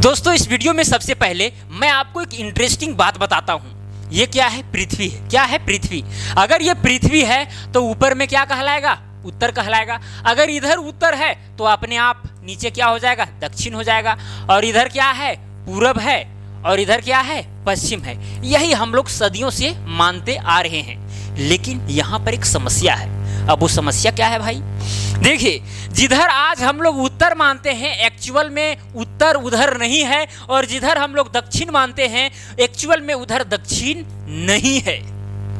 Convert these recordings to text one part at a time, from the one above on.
दोस्तों इस वीडियो में सबसे पहले मैं आपको एक इंटरेस्टिंग बात बताता हूँ। ये क्या है? पृथ्वी है। क्या है? पृथ्वी। अगर ये पृथ्वी है तो ऊपर में क्या कहलाएगा? उत्तर कहलाएगा। अगर इधर उत्तर है तो अपने आप नीचे क्या हो जाएगा? दक्षिण हो जाएगा। और इधर क्या है? पूरब है। और इधर क्या है? पश्चिम है। यही हम लोग सदियों से मानते आ रहे हैं। लेकिन यहाँ पर एक समस्या है। अब वो समस्या क्या है भाई? देखिए, जिधर आज हम लोग उत्तर मानते हैं एक्चुअल में उत्तर उधर नहीं है, और जिधर हम लोग दक्षिण मानते हैं एक्चुअल में उधर दक्षिण नहीं है।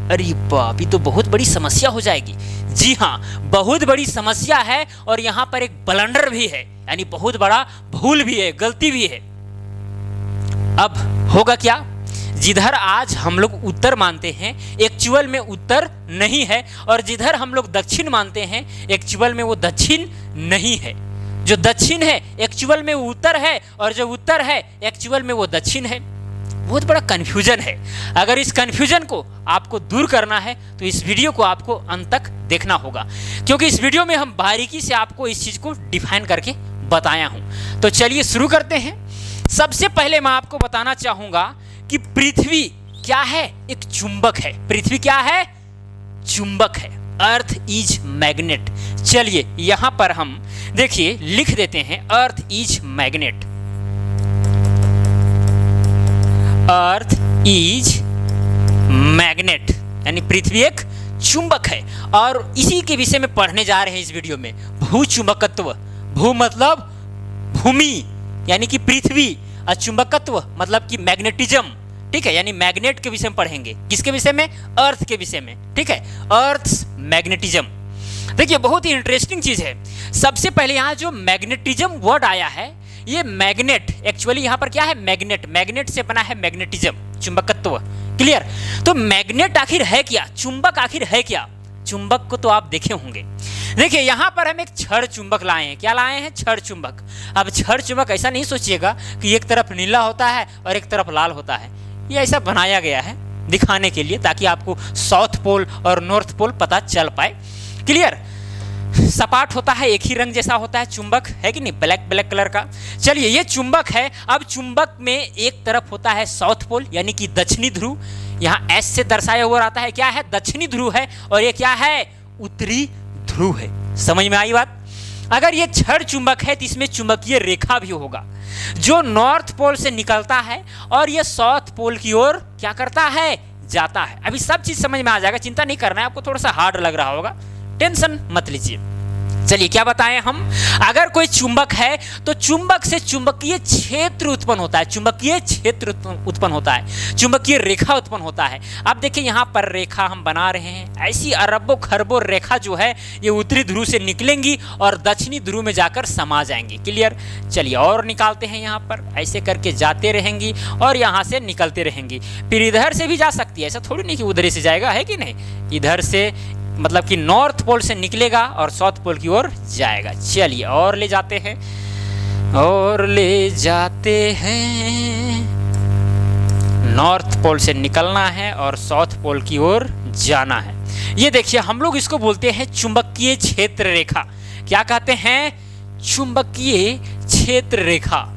अरे बाप, ये तो बहुत बड़ी समस्या हो जाएगी। जी हाँ, बहुत बड़ी समस्या है। और यहाँ पर एक ब्लंडर भी है, यानी बहुत बड़ा भूल भी है, गलती भी है। अब होगा क्या? जिधर आज हम लोग उत्तर मानते हैं एक्चुअल में उत्तर नहीं है, और जिधर हम लोग दक्षिण मानते हैं एक्चुअल में वो दक्षिण नहीं है। जो दक्षिण है एक्चुअल में वो उत्तर है, और जो उत्तर है एक्चुअल में वो दक्षिण है। बहुत बड़ा कन्फ्यूजन है। अगर इस कन्फ्यूजन को आपको दूर करना है तो इस वीडियो को आपको अंत तक देखना होगा, क्योंकि इस वीडियो में हम बारीकी से आपको इस चीज को डिफाइन करके बताया हूं। तो चलिए शुरू करते हैं। सबसे पहले मैं आपको बताना चाहूंगा कि पृथ्वी क्या है? एक चुंबक है। पृथ्वी क्या है? चुंबक है। Earth is magnet. चलिए यहां पर हम देखिए लिख देते हैं, earth is magnet. Earth is magnet, यानी पृथ्वी एक चुंबक है। और इसी के विषय में पढ़ने जा रहे हैं इस वीडियो में। भूचुंबकत्व। भू मतलब भूमि यानी कि पृथ्वी, और चुंबकत्व मतलब कि मैग्नेटिज्म। ठीक है, यानी मैग्नेट के विषय में पढ़ेंगे। किसके विषय में? अर्थ के विषय में। ठीक है, अर्थ मैग्नेटिज्म। देखिए बहुत ही इंटरेस्टिंग चीज है। सबसे पहले यहाँ जो मैग्नेटिज्म वर्ड आया है, ये मैग्नेट एक्चुअली यहाँ पर क्या है? मैग्नेट। मैग्नेट से बना है मैग्नेटिज्म, चुंबकत्व। क्लियर? तो मैग्नेट आखिर है क्या? चुंबक आखिर है क्या? चुंबक को तो आप देखे होंगे। देखिए यहाँ पर हम एक छड़ चुंबक लाए हैं। क्या लाए हैं? छड़ चुंबक। अब छड़ चुंबक ऐसा नहीं सोचिएगा कि एक तरफ नीला होता है और एक तरफ लाल होता है। ये ऐसा बनाया गया है दिखाने के लिए, ताकि आपको साउथ पोल और नॉर्थ पोल पता चल पाए। क्लियर? सपाट होता है, एक ही रंग जैसा होता है चुंबक, है कि नहीं? ब्लैक ब्लैक कलर का। चलिए ये चुंबक है। अब चुंबक में एक तरफ होता है साउथ पोल यानी कि दक्षिणी ध्रुव। यहाँ एस से दर्शाया हुआ आता है। क्या है? दक्षिणी ध्रुव है। और ये क्या है? उत्तरी ध्रुव है। समझ में आई बात? अगर ये छड़ चुंबक है तो इसमें चुंबकीय रेखा भी होगा जो नॉर्थ पोल से निकलता है और ये साउथ पोल की ओर क्या करता है? जाता है। अभी सब चीज समझ में आ जाएगा, चिंता नहीं करना है। आपको थोड़ा सा हार्ड लग रहा होगा, टेंशन मत लीजिए। चलिए क्या बताएं हम? अगर कोई चुंबक है तो चुंबक से चुंबकीय क्षेत्र उत्पन्न होता है। चुंबकीय क्षेत्र उत्पन्न होता है, चुंबकीय रेखा उत्पन्न होता है। अब देखिए यहाँ पर रेखा हम बना रहे हैं। ऐसी अरबों खरबों रेखा जो है ये उत्तरी ध्रुव से निकलेंगी और दक्षिणी ध्रुव में जाकर समा जाएंगी। क्लियर? चलिए और निकालते हैं। यहाँ पर ऐसे करके जाते रहेंगी और यहाँ से निकलते रहेंगी। फिर इधर से भी जा सकती है, ऐसा थोड़ी नहीं कि उधर से जाएगा, है कि नहीं? इधर से मतलब कि नॉर्थ पोल से निकलेगा और साउथ पोल की ओर जाएगा। चलिए और ले जाते हैं, और ले जाते हैं। नॉर्थ पोल से निकलना है और साउथ पोल की ओर जाना है। ये देखिए हम लोग इसको बोलते हैं चुंबकीय क्षेत्र रेखा। क्या कहते हैं? चुंबकीय क्षेत्र रेखा।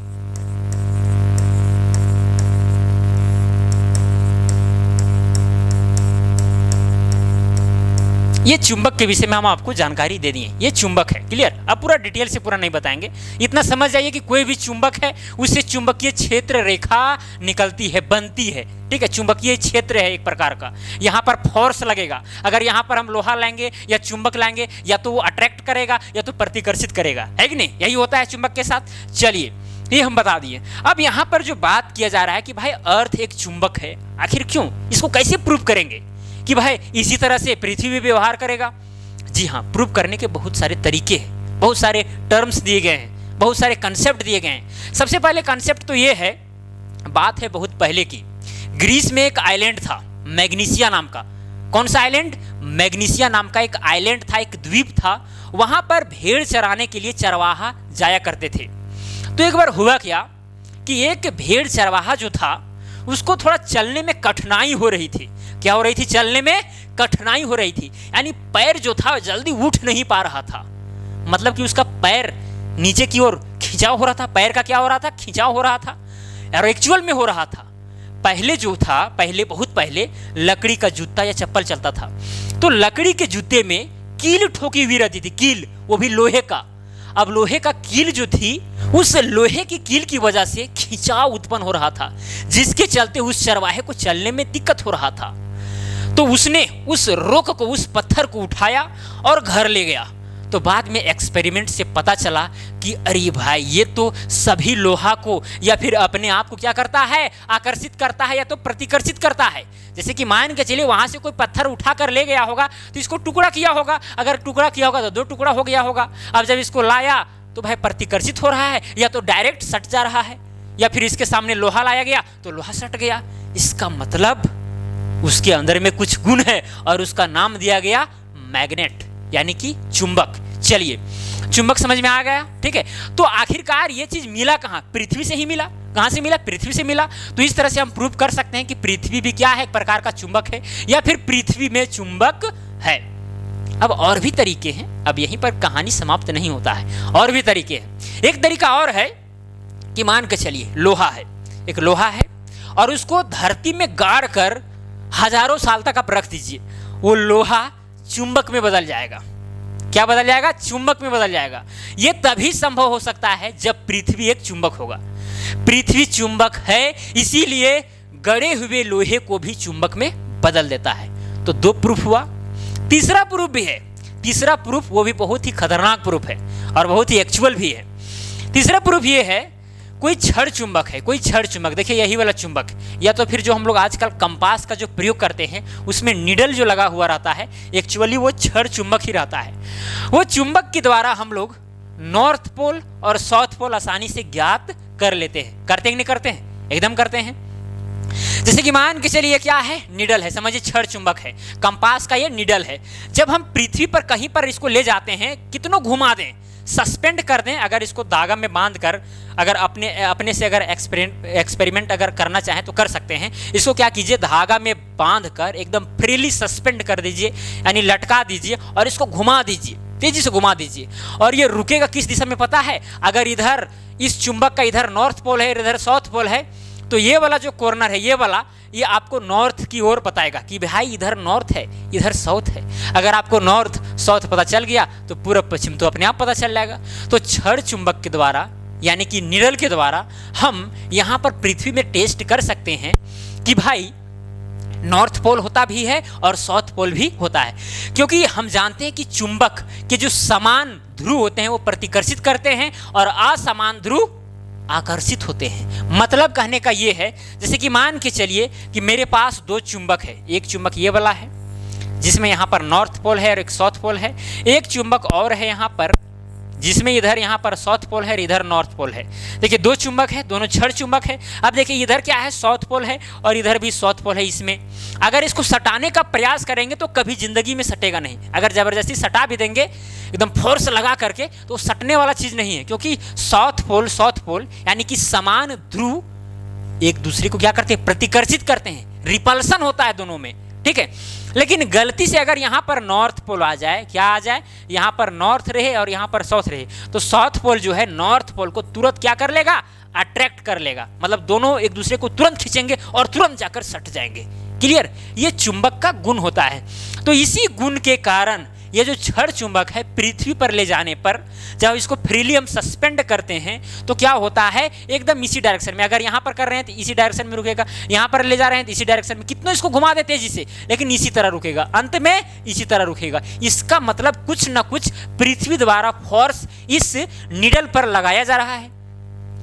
ये चुंबक के विषय में हम आपको जानकारी दे दिए। ये चुंबक है। क्लियर? अब पूरा डिटेल से पूरा नहीं बताएंगे, इतना समझ जाइए कि कोई भी चुंबक है उससे चुंबकीय क्षेत्र रेखा निकलती है, बनती है। ठीक है, चुंबकीय क्षेत्र है एक प्रकार का। यहाँ पर फोर्स लगेगा। अगर यहाँ पर हम लोहा लाएंगे या चुंबक लाएंगे, या तो वो अट्रैक्ट करेगा या तो प्रतिकर्षित करेगा, है कि नहीं? यही होता है चुंबक के साथ। चलिए ये हम बता दिए। अब यहाँ पर जो बात किया जा रहा है कि भाई अर्थ एक चुंबक है, आखिर क्यों? इसको कैसे प्रूव करेंगे कि भाई इसी तरह से पृथ्वी भी व्यवहार करेगा? जी हाँ, प्रूव करने के बहुत सारे तरीके हैं, बहुत सारे टर्म्स दिए गए हैं, बहुत सारे कंसेप्ट दिए गए हैं। सबसे पहले कंसेप्ट तो ये है, बात है बहुत पहले की। ग्रीस में एक आइलैंड था मैग्नीसिया नाम का। कौन सा आइलैंड? मैग्नीसिया नाम का एक आइलैंड था, एक द्वीप था। वहां पर भेड़ चराने के लिए चरवाहा जाया करते थे। तो एक बार हुआ क्या कि एक भेड़ चरवाहा जो था उसको थोड़ा चलने में कठिनाई हो रही थी। क्या हो रही थी? चलने में कठिनाई हो रही थी, यानी पैर जो था जल्दी उठ नहीं पा रहा था। मतलब कि उसका पैर नीचे की ओर खिंचाव हो रहा था, पैर का क्या हो रहा था, खिंचाव हो रहा था, और एक्चुअल में हो रहा था। पहले जो था, पहले बहुत पहले लकड़ी का जूता या चप्पल चलता था, तो लकड़ी के जूते में कील ठोकी हुई रहती थी, कील, वो भी लोहे का। अब लोहे का कील जो थी, उस लोहे की कील की वजह से खिंचाव उत्पन्न हो रहा था, जिसके चलते उस चरवाहे को चलने में दिक्कत हो रहा था। तो उसने उस रोक को, उस पत्थर को उठाया और घर ले गया। तो बाद में एक्सपेरिमेंट से पता चला कि अरे भाई, ये तो सभी लोहा को या फिर अपने आप को क्या करता है, आकर्षित करता है या तो प्रतिकर्षित करता है। जैसे कि मान के चलिए वहां से कोई पत्थर उठा कर ले गया होगा तो इसको टुकड़ा किया होगा, अगर टुकड़ा किया होगा तो 2 टुकड़ा हो गया होगा। अब जब इसको लाया तो भाई प्रतिकर्षित हो रहा है, या तो डायरेक्ट सट जा रहा है, या फिर इसके सामने लोहा लाया गया तो लोहा सट गया। इसका मतलब उसके अंदर में कुछ गुण है और उसका नाम दिया गया मैग्नेट, यानी कि चुंबक। चलिए, चुंबक समझ में आ गया, ठीक है। तो आखिरकार ये चीज मिला कहाँ, पृथ्वी से ही मिला। कहां से मिला, पृथ्वी से मिला। तो इस तरह से हम प्रूव कर सकते हैं कि पृथ्वी भी क्या है, एक प्रकार का चुंबक है, या फिर पृथ्वी में चुंबक है। अब और भी तरीके हैं, अब यहीं पर कहानी समाप्त नहीं होता है, और भी तरीके हैं। एक तरीका और है कि मान के चलिए लोहा है, एक लोहा है, और उसको धरती में गाड़ कर हजारों साल तक आप रख दीजिए, वो लोहा चुंबक में बदल जाएगा। क्या बदल जाएगा, चुंबक में बदल जाएगा। यह तभी संभव हो सकता है जब पृथ्वी एक चुंबक होगा। पृथ्वी चुंबक है, इसीलिए गड़े हुए लोहे को भी चुंबक में बदल देता है। तो 2 प्रूफ हुआ। तीसरा प्रूफ भी है, तीसरा प्रूफ वो भी बहुत ही खतरनाक प्रूफ है और बहुत ही एक्चुअल भी है। तीसरा प्रूफ ये है, कोई छड़ चुंबक है, कोई छड़ चुंबक, देखिए यही वाला चुंबक, या तो फिर जो हम लोग आजकल कंपास का जो प्रयोग करते हैं उसमें निडल जो लगा हुआ रहता है, एक्चुअली वो छड़ चुंबक ही रहता है। वो चुंबक के द्वारा हम लोग नॉर्थ पोल और साउथ पोल आसानी से ज्ञात कर लेते हैं। करते हैं नहीं करते हैं, एकदम करते हैं। जैसे कि मान के चलिए क्या है, निडल है, समझिए छड़ चुंबक है, कंपास का ये निडल है। जब हम पृथ्वी पर कहीं पर इसको ले जाते हैं, कितनों घुमा दें, सस्पेंड कर दें, अगर इसको धागा में बांध कर अगर अपने से अगर एक्सपेरिमेंट अगर करना चाहें तो कर सकते हैं। इसको क्या कीजिए, धागा में बांध कर एकदम फ्रीली सस्पेंड कर दीजिए, यानी लटका दीजिए और इसको घुमा दीजिए, तेजी से घुमा दीजिए, और ये रुकेगा किस दिशा में पता है। अगर इधर इस चुंबक का इधर नॉर्थ पोल है, इधर साउथ पोल है, तो ये वाला जो कॉर्नर है, ये वाला, ये आपको नॉर्थ की ओर बताएगा कि भाई इधर नॉर्थ है, इधर साउथ है। अगर आपको नॉर्थ साउथ पता चल गया तो पूरब पश्चिम तो अपने आप पता चल जाएगा। तो छड़ चुंबक के द्वारा, यानी कि निडल के द्वारा, हम यहाँ पर पृथ्वी में टेस्ट कर सकते हैं कि भाई नॉर्थ पोल होता भी है और साउथ पोल भी होता है, क्योंकि हम जानते हैं कि चुंबक के जो समान ध्रुव होते हैं वो प्रतिकर्षित करते हैं और असमान ध्रुव आकर्षित होते हैं। मतलब कहने का ये है, जैसे कि मान के चलिए कि मेरे पास 2 चुंबक है, एक चुंबक ये वाला है जिसमें यहाँ पर नॉर्थ पोल है और एक साउथ पोल है, एक चुंबक और है यहाँ पर जिसमें इधर यहाँ पर साउथ पोल है और इधर नॉर्थ पोल है। देखिए 2 चुंबक है, दोनों छड़ चुंबक है। अब देखिए इधर क्या है, साउथ पोल है और इधर भी साउथ पोल है। इसमें अगर इसको सटाने का प्रयास करेंगे तो कभी जिंदगी में सटेगा नहीं। अगर जबरदस्ती सटा भी देंगे एकदम फोर्स लगा करके तो सटने वाला चीज नहीं है, क्योंकि साउथ पोल यानी कि समान ध्रुव एक दूसरे को क्या करते हैं, प्रतिकर्षित करते हैं, रिपल्सन होता है दोनों में, ठीक है। लेकिन गलती से अगर यहाँ पर नॉर्थ पोल आ जाए, क्या आ जाए, यहाँ पर नॉर्थ रहे और यहाँ पर साउथ रहे, तो साउथ पोल जो है नॉर्थ पोल को तुरंत क्या कर लेगा, अट्रैक्ट कर लेगा। मतलब दोनों एक दूसरे को तुरंत खींचेंगे और तुरंत जाकर सट जाएंगे। क्लियर, ये चुंबक का गुण होता है। तो इसी गुण के कारण ये जो छड़ चुंबक है, पृथ्वी पर ले जाने पर जब इसको फ्रीली हम सस्पेंड करते हैं तो क्या होता है, एकदम इसी डायरेक्शन में, अगर यहाँ पर कर रहे हैं तो इसी डायरेक्शन में रुकेगा, यहाँ पर ले जा रहे हैं तो इसी डायरेक्शन में, कितना इसको घुमा दे तेजी से, लेकिन इसी तरह रुकेगा, अंत में इसी तरह रुकेगा। इसका मतलब कुछ ना कुछ पृथ्वी द्वारा फोर्स इस निडल पर लगाया जा रहा है,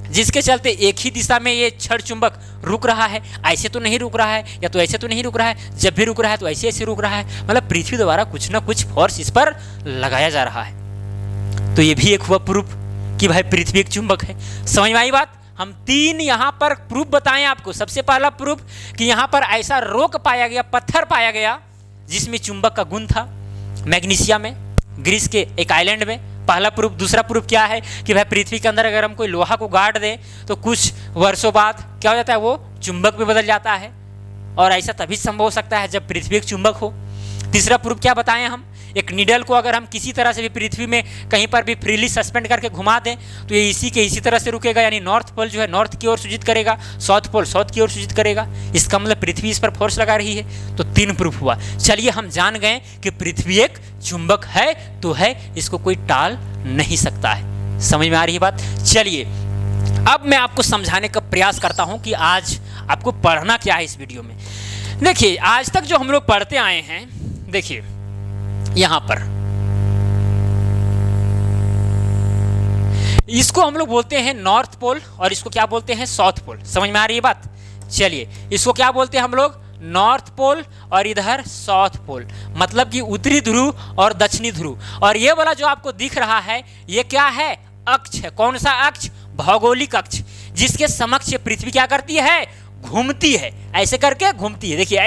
जिसके चलते एक ही दिशा में ये छड़ चुंबक रुक रहा है। ऐसे तो नहीं रुक रहा है, या तो ऐसे तो नहीं रुक रहा है, जब भी रुक रहा है तो ऐसे ऐसे रुक रहा है। मतलब पृथ्वी द्वारा कुछ ना कुछ फोर्स इस पर लगाया जा रहा है। तो ये भी एक हुआ प्रूफ कि भाई पृथ्वी एक चुंबक है। समझ में आई बात। हम 3 यहाँ पर प्रूफ बताएं आपको। सबसे पहला प्रूफ कि यहाँ पर ऐसा रोक पाया गया, पत्थर पाया गया जिसमें चुंबक का गुण था, मैग्नीशिया में, ग्रीस के एक आइलैंड में, पहला प्रूफ। दूसरा प्रूफ क्या है कि भाई पृथ्वी के अंदर अगर हम कोई लोहा को गाड़ दें तो कुछ वर्षों बाद क्या हो जाता है, वो चुंबक में बदल जाता है, और ऐसा तभी संभव हो सकता है जब पृथ्वी एक चुंबक हो। तीसरा प्रूफ क्या बताएं हम एक नीडल को अगर हम किसी तरह से भी पृथ्वी में कहीं पर भी फ्रीली सस्पेंड करके घुमा दें तो ये इसी तरह से रुकेगा, यानी नॉर्थ पोल जो है नॉर्थ की ओर सूचित करेगा, साउथ पोल साउथ की ओर सूचित करेगा। इसका मतलब पृथ्वी इस पर फोर्स लगा रही है। तो 3 प्रूफ हुआ। चलिए हम जान गए कि पृथ्वी एक चुंबक है तो है, इसको कोई टाल नहीं सकता है। समझ में आ रही है बात? चलिए अब मैं आपको समझाने का प्रयास करता हूं कि आज आपको पढ़ना क्या है इस वीडियो में। देखिए आज तक जो हम लोग पढ़ते आए हैं, देखिए यहां पर इसको हम लोग बोलते हैं नॉर्थ पोल और इसको क्या बोलते हैं साउथ पोल। समझ में आ रही है बात? चलिए इसको क्या बोलते हैं हम लोग? नॉर्थ पोल और इधर साउथ पोल, मतलब कि उत्तरी ध्रुव और दक्षिणी ध्रुव। और ये वाला जो आपको दिख रहा है ये क्या है? अक्ष है। कौन सा अक्ष? भौगोलिक अक्ष, जिसके समक्ष पृथ्वी क्या करती है? घूमती है। ऐसे करके घूमती है। देखिए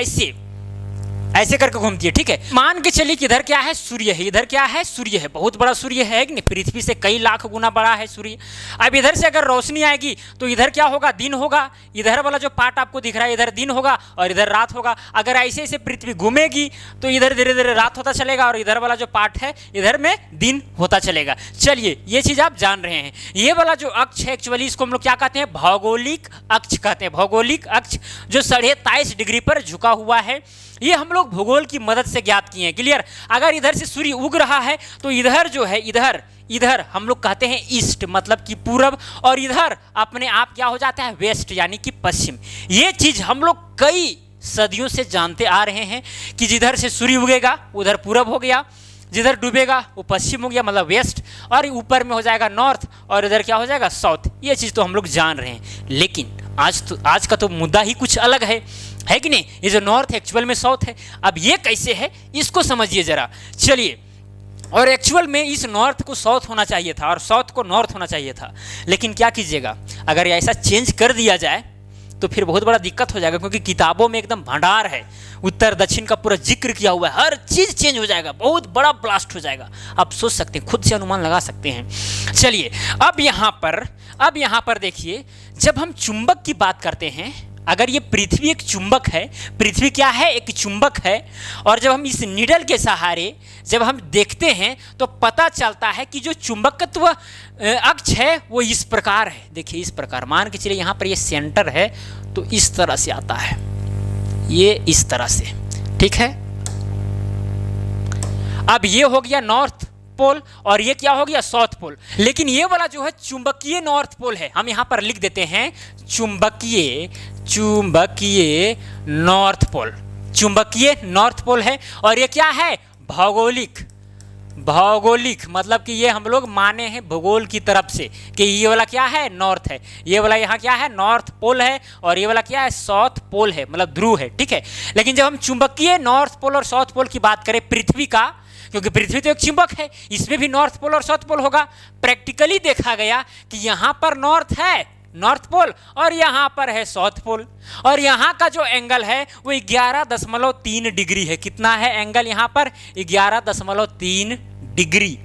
ऐसे करके घूमती है, ठीक है। मान के चलिए कि इधर क्या है? सूर्य है। इधर क्या है? सूर्य है। बहुत बड़ा सूर्य है कि नहीं? पृथ्वी से कई लाख गुना बड़ा है सूर्य। अब इधर से अगर रोशनी आएगी तो इधर क्या होगा? दिन होगा। इधर वाला जो पार्ट आपको दिख रहा है इधर दिन होगा और इधर रात होगा। अगर ऐसे ऐसे पृथ्वी घूमेगी तो इधर धीरे धीरे रात होता चलेगा और इधर वाला जो पार्ट है इधर में दिन होता चलेगा। चलिए ये चीज आप जान रहे हैं। ये वाला जो अक्ष है एक्चुअली इसको हम लोग क्या कहते हैं? भौगोलिक अक्ष कहते हैं। भौगोलिक अक्ष जो 23.5 डिग्री पर झुका हुआ है, ये हम लोग भूगोल की मदद से ज्ञात किए हैं। क्लियर? अगर इधर से सूर्य उग रहा है तो इधर जो है इधर हम लोग कहते हैं ईस्ट, मतलब कि पूरब, और इधर अपने आप क्या हो जाता है? वेस्ट, यानी कि पश्चिम। ये चीज हम लोग कई सदियों से जानते आ रहे हैं कि जिधर से सूर्य उगेगा उधर पूरब हो गया, जिधर डूबेगा वो पश्चिम हो गया, मतलब वेस्ट, और ऊपर में हो जाएगा नॉर्थ और इधर क्या हो जाएगा? साउथ। ये चीज़ तो हम लोग जान रहे हैं, लेकिन आज का तो मुद्दा ही कुछ अलग है कि नहीं? ये जो नॉर्थ एक्चुअल में साउथ है। अब ये कैसे है इसको समझिए जरा। चलिए, और एक्चुअल में इस नॉर्थ को साउथ होना चाहिए था और साउथ को नॉर्थ होना चाहिए था, लेकिन क्या कीजिएगा, अगर ऐसा चेंज कर दिया जाए तो फिर बहुत बड़ा दिक्कत हो जाएगा, क्योंकि किताबों में एकदम भंडार है, उत्तर दक्षिण का पूरा जिक्र किया हुआ है, हर चीज़ चेंज हो जाएगा, बहुत बड़ा ब्लास्ट हो जाएगा। आप सोच सकते हैं, खुद से अनुमान लगा सकते हैं। चलिए अब यहाँ पर देखिए, जब हम चुंबक की बात करते हैं, अगर ये पृथ्वी एक चुंबक है, पृथ्वी क्या है? एक चुंबक है, और जब हम इस निडल के सहारे जब हम देखते हैं तो पता चलता है कि जो चुंबकत्व अक्ष है वो इस प्रकार है। देखिए इस प्रकार, मान के चलिए यहाँ पर ये सेंटर है तो इस तरह से आता है, ये इस तरह से, ठीक है। अब ये हो गया नॉर्थ पोल और ये क्या हो गया? South pole. लेकिन ये वाला जो है चुंबकीय नॉर्थ पोल है, हम यहां पर लिख देते हैं चुंबकीय नॉर्थ पोल। चुंबकीय नॉर्थ पोल है। और ये क्या है? भौगोलिक, मतलब कि ये हम लोग माने हैं भूगोल की तरफ से कि ये वाला क्या है? नॉर्थ है। ये वाला यहाँ क्या है? नॉर्थ पोल है। और ये वाला क्या है? साउथ पोल है, मतलब ध्रुव है, ठीक है। लेकिन जब हम चुंबकीय नॉर्थ पोल और साउथ पोल की बात करें पृथ्वी का, क्योंकि पृथ्वी तो एक चुंबक है, इसमें भी नॉर्थ पोल और साउथ पोल होगा। प्रैक्टिकली देखा गया कि यहाँ पर नॉर्थ है, नॉर्थ पोल, और यहाँ पर है साउथ पोल, और यहाँ का जो एंगल है वो 11.3 डिग्री है। कितना है एंगल यहाँ पर? 11.3 डिग्री।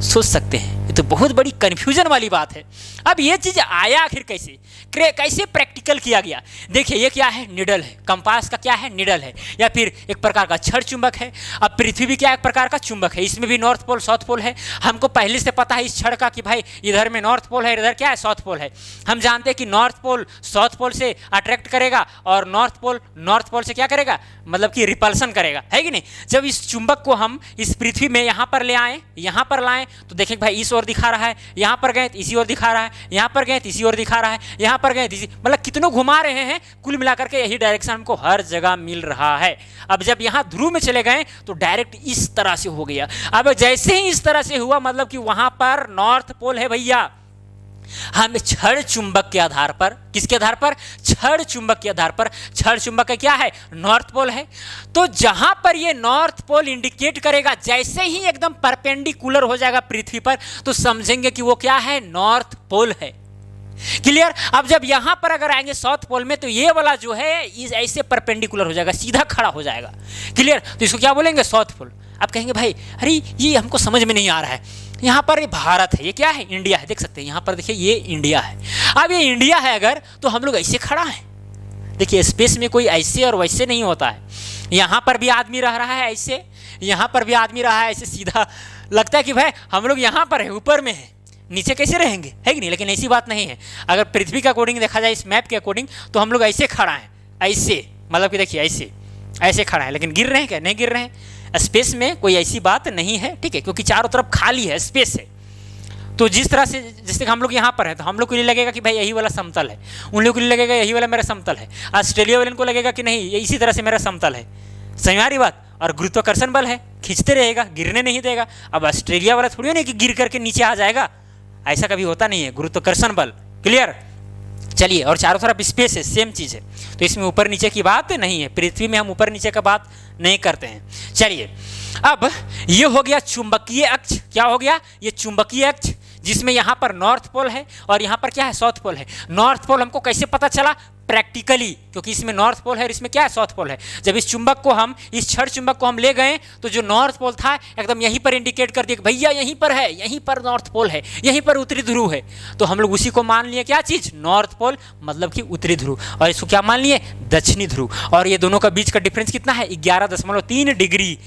सोच सकते हैं, ये तो बहुत बड़ी कंफ्यूजन वाली बात है। अब ये चीज आया आखिर कैसे प्रैक्टिकल किया गया? देखिए ये क्या है? निडल है। कंपास का क्या है? निडल है, या फिर एक प्रकार का छड़ चुंबक है। अब पृथ्वी भी क्या एक प्रकार का चुंबक है, इसमें भी नॉर्थ पोल साउथ पोल है। हमको पहले से पता है इस छड़ का कि भाई इधर में नॉर्थ पोल है, इधर क्या है? साउथ पोल है। हम जानते हैं कि नॉर्थ पोल साउथ पोल से अट्रैक्ट करेगा और नॉर्थ पोल से क्या करेगा? मतलब कि रिपल्सन करेगा, है कि नहीं? जब इस चुंबक को हम इस पृथ्वी में यहाँ पर लाएं तो देखें भाई इस ओर दिखा रहा है, यहाँ पर गए तो इसी ओर दिखा रहा है, यहाँ पर गए तो इसी ओर दिखा रहा है, यहाँ पर गए तो इसी, मतलब कितनों घुमा रहे हैं, कुल मिलाकर के यही डायरेक्शन हमको हर जगह मिल रहा है। अब जब यहाँ ध्रुव में चले गए तो डायरेक्ट इस तरह से हो गया। अब जैसे ही इस तरह से हुआ, मतलब कि वहां पर नॉर्थ पोल है भैया। हम छड़ चुंबक के आधार पर, किसके आधार पर? छड़ चुंबक के आधार पर। छड़ चुंबक क्या है? नॉर्थ पोल है। तो जहां पर ये नॉर्थ पोल इंडिकेट करेगा, जैसे ही एकदम परपेंडिकुलर हो जाएगा पृथ्वी पर, तो समझेंगे कि वो क्या है? नॉर्थ पोल है। क्लियर? अब जब यहां पर अगर आएंगे साउथ पोल में तो ये वाला जो है ऐसे परपेंडिकुलर हो जाएगा, सीधा खड़ा हो जाएगा। क्लियर? तो इसको क्या बोलेंगे? South pole. आप कहेंगे भाई अरे ये हमको समझ में नहीं आ रहा है, यहाँ पर ये भारत है, ये क्या है? इंडिया है। देख सकते हैं यहाँ पर, देखिए ये इंडिया है। अब ये इंडिया है अगर, तो हम लोग ऐसे खड़ा है। देखिए स्पेस में कोई ऐसे और वैसे नहीं होता है। यहाँ पर भी आदमी रह रहा है ऐसे, यहाँ पर भी आदमी रहा है, ऐसे सीधा लगता है कि भाई हम लोग यहाँ पर है, ऊपर में है, नीचे कैसे रहेंगे, है कि नहीं। लेकिन ऐसी बात नहीं है। अगर पृथ्वी के अकॉर्डिंग देखा जाए, इस मैप के अकॉर्डिंग, तो हम लोग ऐसे खड़ा हैं, ऐसे, मतलब कि देखिए ऐसे खड़ा है, लेकिन गिर रहे हैं क्या, नहीं गिर रहे हैं। स्पेस में कोई ऐसी बात नहीं है, ठीक है, क्योंकि चारों तरफ खाली है, स्पेस है। तो जिस तरह से, जैसे हम लोग यहाँ पर हैं, तो हम लोग को ये लगेगा कि भाई यही वाला समतल है, उन लोगों को ये लगेगा यही वाला मेरा समतल है, ऑस्ट्रेलिया वाले को लगेगा कि नहीं ये इसी तरह से मेरा समतल है। सही बात। और गुरुत्वाकर्षण बल है, खींचते रहेगा, गिरने नहीं देगा। अब ऑस्ट्रेलिया वाला थोड़ी नहीं कि गिर करके नीचे आ जाएगा, ऐसा कभी होता नहीं है, गुरुत्वाकर्षण बल। क्लियर। चलिए, और चारों तरफ स्पेस है, सेम चीज़ है, तो इसमें ऊपर नीचे की बात नहीं है। पृथ्वी में हम ऊपर नीचे का बात नहीं करते हैं। चलिए, अब ये हो गया चुंबकीय अक्ष। क्या हो गया, ये चुंबकीय अक्ष, जिसमें यहाँ पर नॉर्थ पोल है और यहाँ पर क्या है, साउथ पोल है। नॉर्थ पोल हमको कैसे पता चला, प्रैक्टिकली, क्योंकि इसमें नॉर्थ पोल है और इसमें क्या है, साउथ पोल है। जब इस चुंबक को हम, इस क्षण चुंबक को हम ले गए, तो जो नॉर्थ पोल था एकदम यहीं पर इंडिकेट कर दिया कि भैया यहीं पर है, यहीं पर नॉर्थ पोल है, यहीं पर उत्तरी ध्रुव है। तो हम लोग उसी को मान लिए क्या चीज़, नॉर्थ पोल, मतलब कि उत्तरी ध्रुव। और इसको क्या मान लिए, दक्षिणी ध्रुव। और ये दोनों का बीच का डिफरेंस कितना है, 11.3 डिग्री,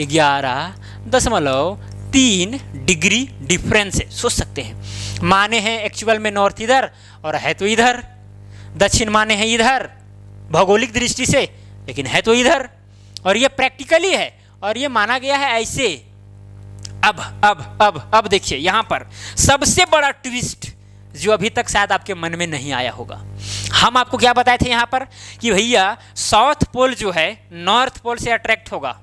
11.3 डिग्री डिफरेंस है। सोच सकते हैं, माने हैं एक्चुअल में नॉर्थ इधर और है तो इधर, दक्षिण माने हैं इधर भौगोलिक दृष्टि से, लेकिन है तो इधर। और ये प्रैक्टिकली है और ये माना गया है ऐसे। अब देखिए यहाँ पर सबसे बड़ा ट्विस्ट जो अभी तक शायद आपके मन में नहीं आया होगा। हम आपको क्या बताए थे यहाँ पर कि भैया साउथ पोल जो है नॉर्थ पोल से अट्रैक्ट होगा,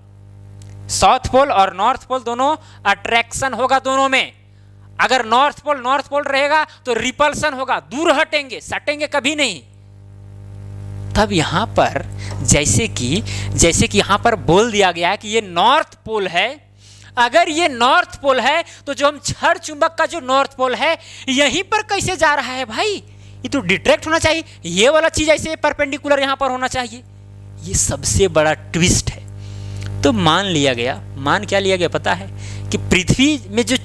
साउथ पोल और नॉर्थ पोल दोनों अट्रैक्शन होगा दोनों में। अगर नॉर्थ पोल रहेगा तो रिपल्सन होगा, दूर हटेंगे, सटेंगे कभी नहीं। तब यहां पर जैसे कि यहां पर बोल दिया गया है कि ये नॉर्थ पोल है। अगर ये नॉर्थ पोल है तो जो हम क्षण चुंबक का जो नॉर्थ पोल है यहीं पर कैसे जा रहा है भाई, ये तो डिट्रैक्ट होना चाहिए, ये वाला चीज ऐसे परपेंडिकुलर यहां पर होना चाहिए। ये सबसे बड़ा ट्विस्ट है। तो मान लिया गया, मान क्या लिया गया पता है, कि पृथ्वी में जो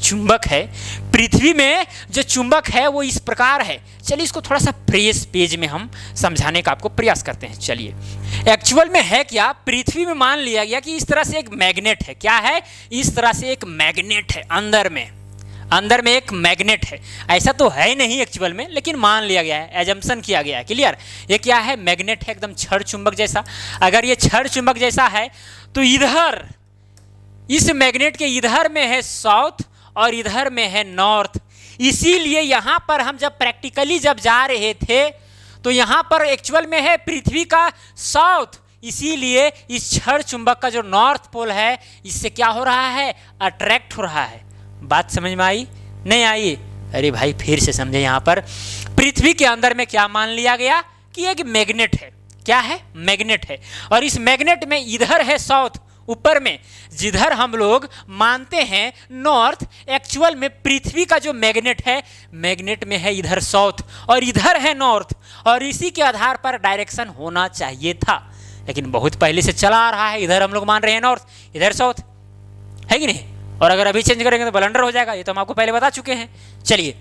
चुंबक है वो इस प्रकार है। चलिए इसको थोड़ा सा फ्रेश पेज में हम समझाने का आपको प्रयास करते हैं। चलिए, एक्चुअल में है क्या, पृथ्वी में मान लिया गया कि इस तरह से एक मैग्नेट है। क्या है, इस तरह से एक मैग्नेट है, अंदर में एक मैग्नेट है। ऐसा तो है नहीं एक्चुअल में, लेकिन मान लिया गया है, एजम्पशन किया गया है। क्लियर। ये क्या है, मैग्नेट है, एकदम क्षण चुंबक जैसा। अगर ये क्षण चुंबक जैसा है तो इधर, इस मैग्नेट के इधर में है साउथ और इधर में है नॉर्थ। इसीलिए यहां पर हम जब प्रैक्टिकली जब जा रहे थे तो यहां पर एक्चुअल में है पृथ्वी का साउथ, इसीलिए इस क्षण चुंबक का जो नॉर्थ पोल है इससे क्या हो रहा है, अट्रैक्ट हो रहा है। बात समझ में आई, नहीं आई? अरे भाई फिर से समझे। यहां पर पृथ्वी के अंदर में क्या मान लिया गया कि एक मैग्नेट है। क्या है, मैग्नेट है। और इस मैग्नेट में इधर है साउथ, ऊपर में जिधर हम लोग मानते हैं नॉर्थ, एक्चुअल में पृथ्वी का जो मैग्नेट है, मैग्नेट में है इधर साउथ और इधर है नॉर्थ। और इसी के आधार पर डायरेक्शन होना चाहिए था, लेकिन बहुत पहले से चला आ रहा है। इधर हम लोग मान रहे हैं नॉर्थ, इधर साउथ, है कि नहीं? और अगर अभी चेंज करेंगे तो ब्लंडर हो जाएगा, ये तो हम आपको पहले बता चुके हैं। चलिए,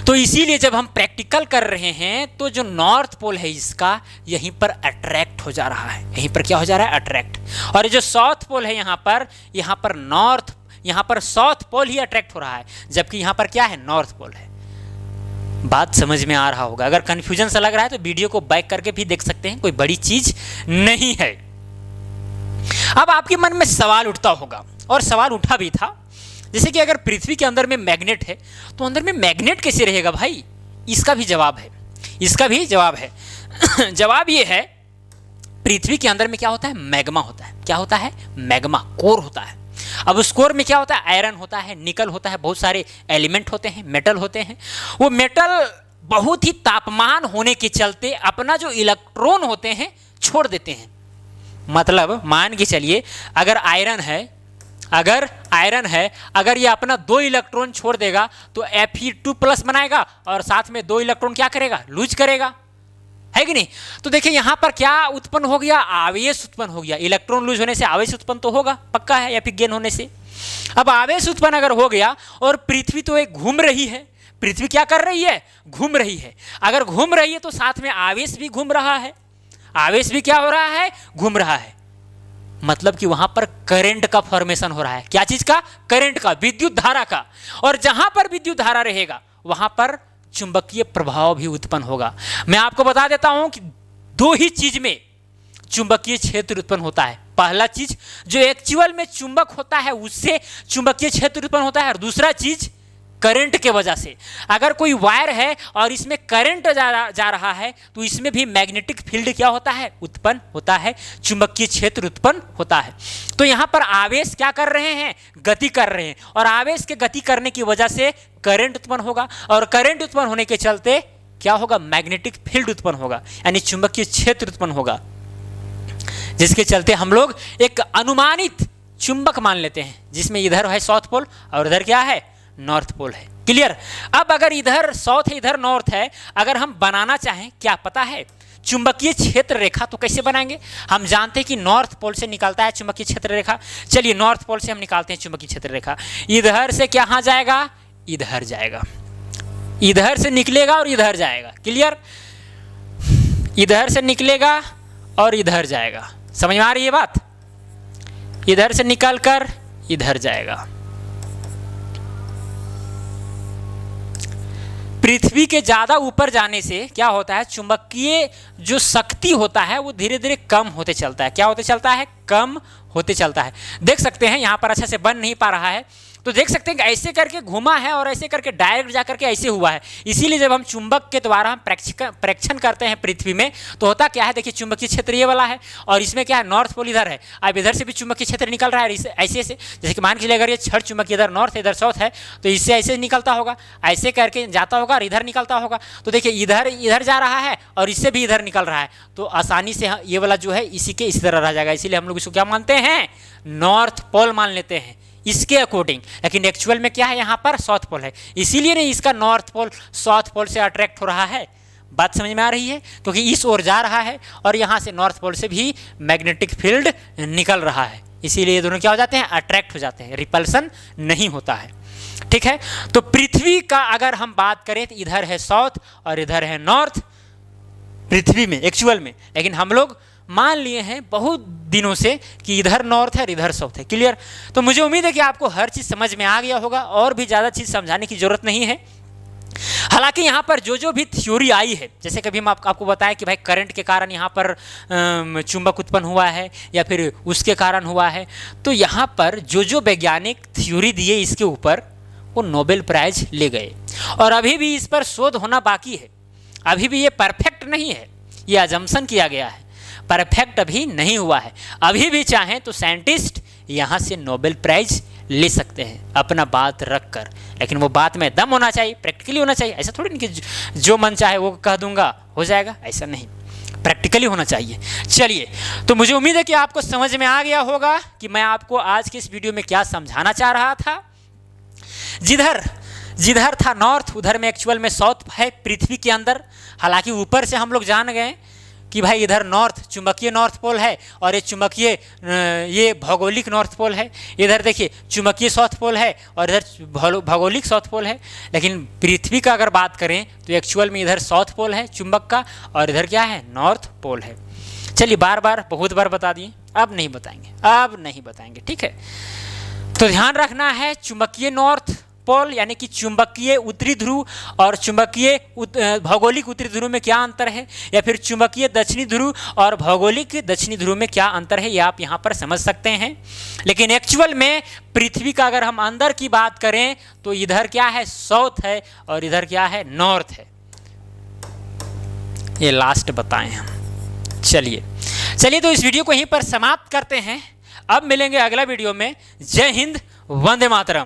तो इसीलिए जब हम प्रैक्टिकल कर रहे हैं तो जो नॉर्थ पोल है इसका यहीं पर अट्रैक्ट हो जा रहा है। यहीं पर क्या हो जा रहा है, अट्रैक्ट। और जो साउथ पोल है यहाँ पर नॉर्थ, यहाँ पर साउथ पोल ही अट्रैक्ट हो रहा है, जबकि यहाँ पर क्या है, नॉर्थ पोल है। बात समझ में आ रहा होगा। अगर कंफ्यूजन सा लग रहा है तो वीडियो को बैक करके भी देख सकते हैं, कोई बड़ी चीज नहीं है। अब आपके मन में सवाल उठता होगा, और सवाल उठा भी था, जैसे कि अगर पृथ्वी के अंदर में मैग्नेट है तो अंदर में मैग्नेट कैसे रहेगा भाई? इसका भी जवाब है। जवाब ये है, पृथ्वी के अंदर में क्या होता है, मैग्मा होता है। क्या होता है, मैग्मा, कोर होता है। अब उस कोर में क्या होता है, आयरन होता है, निकल होता है, बहुत सारे एलिमेंट होते हैं, मेटल होते हैं। वो मेटल बहुत ही तापमान होने के चलते अपना जो इलेक्ट्रॉन होते हैं छोड़ देते हैं। मतलब मान के चलिए, अगर आयरन है, अगर ये अपना 2 इलेक्ट्रॉन छोड़ देगा तो Fe2+ बनाएगा और साथ में 2 इलेक्ट्रॉन क्या करेगा, लूज करेगा, है कि नहीं? तो देखिए यहाँ पर क्या उत्पन्न हो गया, आवेश उत्पन्न हो गया। इलेक्ट्रॉन लूज होने से आवेश उत्पन्न तो होगा, पक्का है, या फिर गेन होने से। अब आवेश उत्पन्न अगर हो गया और पृथ्वी तो एक घूम रही है, पृथ्वी क्या कर रही है, घूम रही है। अगर घूम रही है तो साथ में आवेश भी घूम रहा है, आवेश भी क्या हो रहा है, घूम रहा है। मतलब कि वहां पर करंट का फॉर्मेशन हो रहा है। क्या चीज का? करंट का, विद्युत धारा का। और जहां पर विद्युत धारा रहेगा वहां पर चुंबकीय प्रभाव भी उत्पन्न होगा। मैं आपको बता देता हूं कि दो ही चीज में चुंबकीय क्षेत्र उत्पन्न होता है। पहला चीज जो एक्चुअल में चुंबक होता है उससे चुंबकीय क्षेत्र उत्पन्न होता है, और दूसरा चीज करंट के वजह से। अगर कोई वायर है और इसमें करंट जा रहा है तो इसमें भी मैग्नेटिक फील्ड क्या होता है? उत्पन्न होता है, चुंबकीय क्षेत्र उत्पन्न होता है। तो यहाँ पर आवेश क्या कर रहे हैं? गति कर रहे हैं, और आवेश के गति करने की वजह से करंट उत्पन्न होगा, और करंट उत्पन्न होने के चलते क्या होगा? मैग्नेटिक फील्ड उत्पन्न होगा, यानी चुंबकीय क्षेत्र उत्पन्न होगा, जिसके चलते हम लोग एक अनुमानित चुंबक मान लेते हैं, जिसमें इधर है साउथ पोल और इधर क्या है? नॉर्थ पोल है। क्लियर? अब अगर इधर साउथ है इधर नॉर्थ है, अगर हम बनाना चाहें, क्या पता है चुंबकीय क्षेत्र रेखा, तो कैसे बनाएंगे? हम जानते हैं कि नॉर्थ पोल से निकलता है चुंबकीय क्षेत्र रेखा। चलिए नॉर्थ पोल से हम निकालते हैं चुंबकीय क्षेत्र रेखा। इधर से कहाँ जाएगा? इधर जाएगा, इधर से निकलेगा और इधर जाएगा। क्लियर? इधर से निकलेगा और इधर जाएगा। समझ में आ रही है बात? इधर से निकलकर इधर जाएगा। पृथ्वी के ज़्यादा ऊपर जाने से क्या होता है? चुंबकीय जो शक्ति होता है वो धीरे धीरे कम होते चलता है। क्या होते चलता है? कम होते चलता है। देख सकते हैं यहाँ पर अच्छा से बन नहीं पा रहा है, तो देख सकते हैं कि ऐसे करके घुमा है और ऐसे करके डायरेक्ट जा करके ऐसे हुआ है। इसीलिए जब हम चुंबक के द्वारा हम प्रेक्षण करते हैं पृथ्वी में, तो होता क्या है? देखिए चुंबकीय क्षेत्र ये वाला है और इसमें क्या है? नॉर्थ पोल इधर है। अब इधर से भी चुंबकीय क्षेत्र निकल रहा है ऐसे ऐसे, जैसे कि मान के चलिए अगर ये छड़ चुंबक इधर नॉर्थ इधर साउथ है तो इससे ऐसे निकलता होगा, ऐसे करके जाता होगा और इधर निकलता होगा। तो देखिए इधर इधर जा रहा है और इससे भी इधर निकल रहा है, तो आसानी से ये वाला जो है इसी के इस तरह रह जाएगा। इसीलिए हम लोग इसको क्या मानते हैं? नॉर्थ पोल मान लेते हैं इसके अकॉर्डिंग। लेकिन एक्चुअल में क्या है? यहाँ पर साउथ पोल है, इसीलिए नहीं इसका नॉर्थ पोल साउथ पोल से अट्रैक्ट हो रहा है। बात समझ में आ रही है? क्योंकि इस ओर जा रहा है और यहाँ से नॉर्थ पोल से भी मैग्नेटिक फील्ड निकल रहा है, इसीलिए ये दोनों क्या हो जाते हैं? अट्रैक्ट हो जाते हैं, रिपल्सन नहीं होता है। ठीक है? तो पृथ्वी का अगर हम बात करें तो इधर है साउथ और इधर है नॉर्थ पृथ्वी में एक्चुअल में, लेकिन हम लोग मान लिए हैं बहुत दिनों से कि इधर नॉर्थ है और इधर साउथ है। क्लियर? तो मुझे उम्मीद है कि आपको हर चीज़ समझ में आ गया होगा और भी ज़्यादा चीज़ समझाने की ज़रूरत नहीं है। हालांकि यहाँ पर जो भी थ्योरी आई है, जैसे कभी हम आपको बताया कि भाई करंट के कारण यहाँ पर चुंबक उत्पन्न हुआ है या फिर उसके कारण हुआ है, तो यहाँ पर जो वैज्ञानिक थ्योरी दिए इसके ऊपर वो नोबेल प्राइज ले गए, और अभी भी इस पर शोध होना बाकी है। अभी भी ये परफेक्ट नहीं है, ये अजम्पशन किया गया है, परफेक्ट अभी नहीं हुआ है। अभी भी चाहें तो साइंटिस्ट यहाँ से नोबेल प्राइज ले सकते हैं अपना बात रख कर, लेकिन वो बात में दम होना चाहिए, प्रैक्टिकली होना चाहिए। ऐसा थोड़ी नहीं कि जो मन चाहे वो कह दूंगा हो जाएगा, ऐसा नहीं, प्रैक्टिकली होना चाहिए। चलिए, तो मुझे उम्मीद है कि आपको समझ में आ गया होगा कि मैं आपको आज के इस वीडियो में क्या समझाना चाह रहा था। जिधर था नॉर्थ उधर में एक्चुअल में साउथ है पृथ्वी के अंदर। हालांकि ऊपर से हम लोग जान गए कि भाई इधर नॉर्थ चुंबकीय नॉर्थ पोल है और ये चुंबकीय ये भौगोलिक नॉर्थ पोल है। इधर देखिए चुंबकीय साउथ पोल है और इधर भौगोलिक साउथ पोल है। लेकिन पृथ्वी का अगर बात करें तो एक्चुअल में इधर साउथ पोल है चुंबक का और इधर क्या है? नॉर्थ पोल है। चलिए बहुत बार बता दिए, अब नहीं बताएंगे, ठीक है? तो ध्यान रखना है, चुंबकीय नॉर्थ पोल यानी कि चुंबकीय उत्तरी ध्रुव और चुंबकीय भौगोलिक उत्तरी ध्रुव में क्या अंतर है, या फिर चुंबकीय दक्षिणी ध्रुव और भौगोलिक दक्षिणी ध्रुव में क्या अंतर है, ये आप यहाँ पर समझ सकते हैं। लेकिन एक्चुअल में पृथ्वी का अगर हम अंदर की बात करें तो इधर क्या है? साउथ है और इधर क्या है? नॉर्थ है। ये लास्ट बताएं हम। चलिए तो इस वीडियो को यहीं पर समाप्त करते हैं। अब मिलेंगे अगला वीडियो में। जय हिंद, वंदे मातरम।